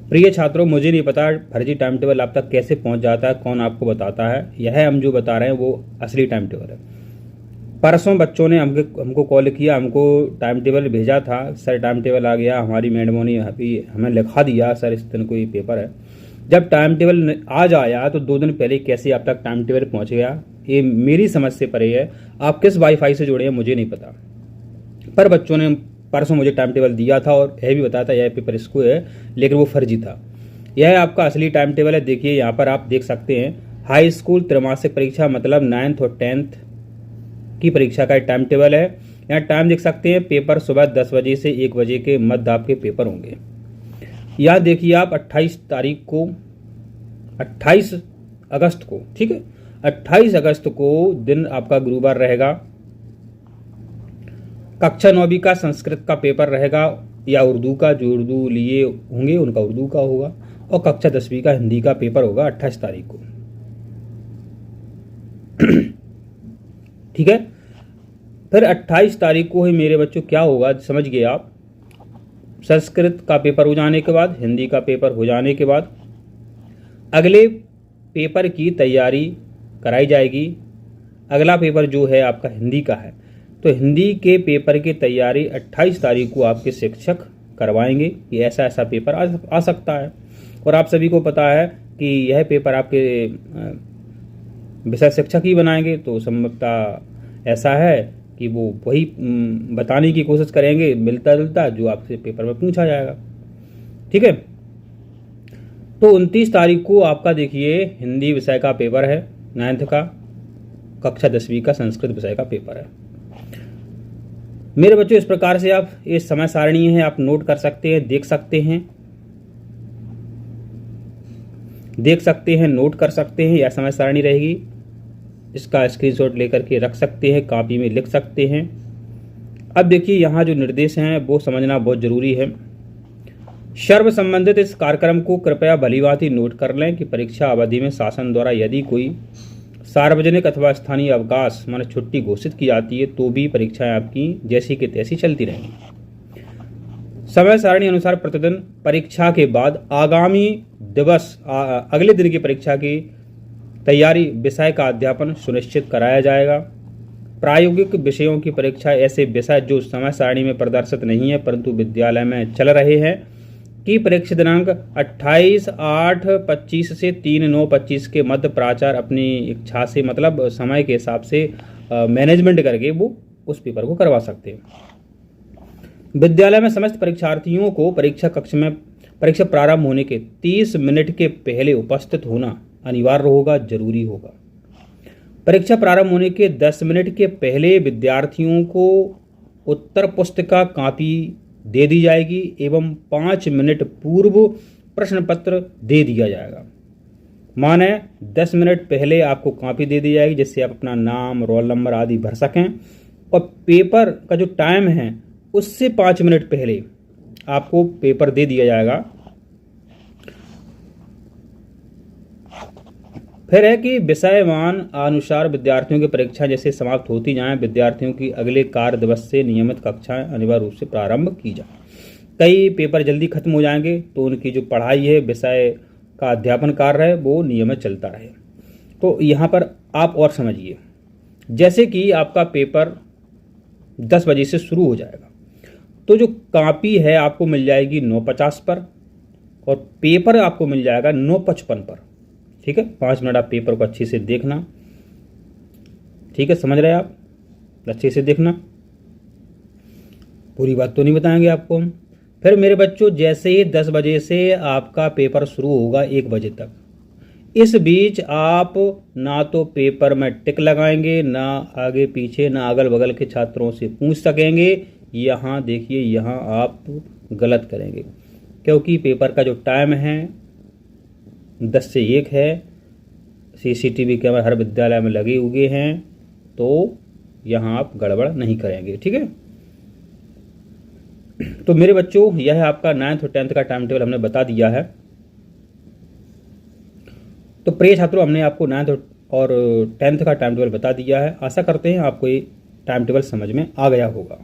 प्रिय छात्रों, मुझे नहीं पता फर्जी टाइम टेबल आप तक कैसे पहुंच जाता है, कौन आपको बताता है। यह हम जो बता रहे हैं वो असली टाइम टेबल है। परसों बच्चों ने हमको कॉल किया, हमको टाइम टेबल भेजा था। सर टाइम टेबल आ गया, हमारी मैडमों ने अभी हमें लिखा दिया, सर इस दिन कोई पेपर है। जब टाइम टेबल आज आया तो 2 दिन पहले कैसे आप तक टाइम टेबल पहुंच गया, ये मेरी समझ से परे है। आप किस वाईफाई से जुड़े हैं मुझे नहीं पता, पर बच्चों ने परसों मुझे टाइम टेबल दिया था और यह भी बताया था यह पेपर इसको है, लेकिन वो फर्जी था। यह आपका असली टाइम टेबल है। देखिए यहाँ पर आप देख सकते हैं, हाई स्कूल त्रैमासिक परीक्षा मतलब 9th और 10th की परीक्षा का टाइम टेबल है। यहाँ टाइम देख सकते हैं, पेपर सुबह 10 बजे से 1 बजे के मध्य आपके पेपर होंगे। यहाँ देखिए आप 28 अगस्त को, ठीक है, 28 अगस्त को दिन आपका गुरुवार रहेगा। कक्षा 9वीं का संस्कृत का पेपर रहेगा या उर्दू का, जो उर्दू लिए होंगे उनका उर्दू का होगा, और कक्षा 10वीं का हिंदी का पेपर होगा 28 तारीख को। ठीक है, फिर 28 तारीख को ही मेरे बच्चों क्या होगा समझ गए आप। संस्कृत का पेपर हो जाने के बाद, हिंदी का पेपर हो जाने के बाद अगले पेपर की तैयारी कराई जाएगी। अगला पेपर जो है आपका हिंदी का है, तो हिंदी के पेपर की तैयारी 28 तारीख को आपके शिक्षक करवाएंगे कि ऐसा ऐसा पेपर आ सकता है। और आप सभी को पता है कि यह पेपर आपके विषय शिक्षक ही बनाएंगे, तो संभवतः ऐसा है कि वो वही बताने की कोशिश करेंगे मिलता जुलता जो आपसे पेपर में पूछा जाएगा। ठीक है, तो 29 तारीख को आपका देखिए हिंदी विषय का पेपर है 9th का, कक्षा 10वीं का संस्कृत विषय का पेपर है। मेरे बच्चों इस प्रकार से आप ये समय सारणी है, आप नोट कर सकते हैं, देख सकते हैं, नोट कर सकते हैं। यह समय सारणी रहेगी, इसका स्क्रीनशॉट लेकर के रख सकते हैं, कॉपी में लिख सकते हैं। अब देखिए यहाँ जो निर्देश हैं वो समझना बहुत जरूरी है। सर्व संबंधित इस कार्यक्रम को कृपया भलीभांति नोट कर लें कि परीक्षा अवधि में शासन द्वारा यदि कोई सार्वजनिक अथवा स्थानीय अवकाश माने छुट्टी घोषित की जाती है तो भी परीक्षाएं आपकी जैसी की तैसी चलती रहेंगी। समय सारणी अनुसार प्रतिदिन परीक्षा के बाद आगामी दिवस अगले दिन की परीक्षा की तैयारी विषय का अध्यापन सुनिश्चित कराया जाएगा। प्रायोगिक विषयों की परीक्षा ऐसे विषय जो समय सारणी में प्रदर्शित नहीं है परंतु विद्यालय में चल रहे हैं की परीक्षा दिनांक 28/8/25 से 3/9/25 के मध्य प्राचार्य अपनी इच्छा से मतलब समय के हिसाब से मैनेजमेंट करके वो उस पेपर को करवा सकते हैं। विद्यालय में समस्त परीक्षार्थियों को परीक्षा कक्ष में परीक्षा प्रारंभ होने के 30 मिनट के पहले उपस्थित होना अनिवार्य होगा, जरूरी होगा। परीक्षा प्रारंभ होने के 10 मिनट के पहले विद्यार्थियों को उत्तर पुस्तिका कॉपी दे दी जाएगी एवं 5 मिनट पूर्व प्रश्न पत्र दे दिया जाएगा। माने 10 मिनट पहले आपको कॉपी दे दी जाएगी जिससे आप अपना नाम, रोल नंबर आदि भर सकें, और पेपर का जो टाइम है उससे 5 मिनट पहले आपको पेपर दे दिया जाएगा। फिर है कि विषयवान अनुसार विद्यार्थियों की परीक्षा जैसे समाप्त होती जाएं, विद्यार्थियों की अगले कार्य दिवस से नियमित कक्षाएं अनिवार्य रूप से प्रारंभ की जाए। कई पेपर जल्दी खत्म हो जाएंगे तो उनकी जो पढ़ाई है, विषय का अध्यापन कार्य है वो नियमित चलता रहे। तो यहाँ पर आप और समझिए, जैसे कि आपका पेपर 10 बजे से शुरू हो जाएगा तो जो कॉपी है आपको मिल जाएगी 9:50 पर और पेपर आपको मिल जाएगा 9:55 पर। ठीक है, 5 मिनट आप पेपर को अच्छे से देखना। ठीक है, समझ रहे हैं आप, अच्छे से देखना, पूरी बात तो नहीं बताएंगे आपको हम। फिर मेरे बच्चों जैसे ही 10 बजे से आपका पेपर शुरू होगा 1 बजे तक, इस बीच आप ना तो पेपर में टिक लगाएंगे, ना आगे पीछे, ना अगल बगल के छात्रों से पूछ सकेंगे। यहाँ देखिए, यहाँ आप गलत करेंगे क्योंकि पेपर का जो टाइम है 10 से 1 है। CCTV कैमरा हर विद्यालय में लगे हुए हैं, तो यहाँ आप गड़बड़ नहीं करेंगे। ठीक है, तो मेरे बच्चों यह है आपका 9th और 10th का टाइम टेबल हमने बता दिया है। तो प्रिय छात्रों, हमने आपको 9th और 10th का टाइम टेबल बता दिया है। आशा करते हैं आपको ये टाइम टेबल समझ में आ गया होगा।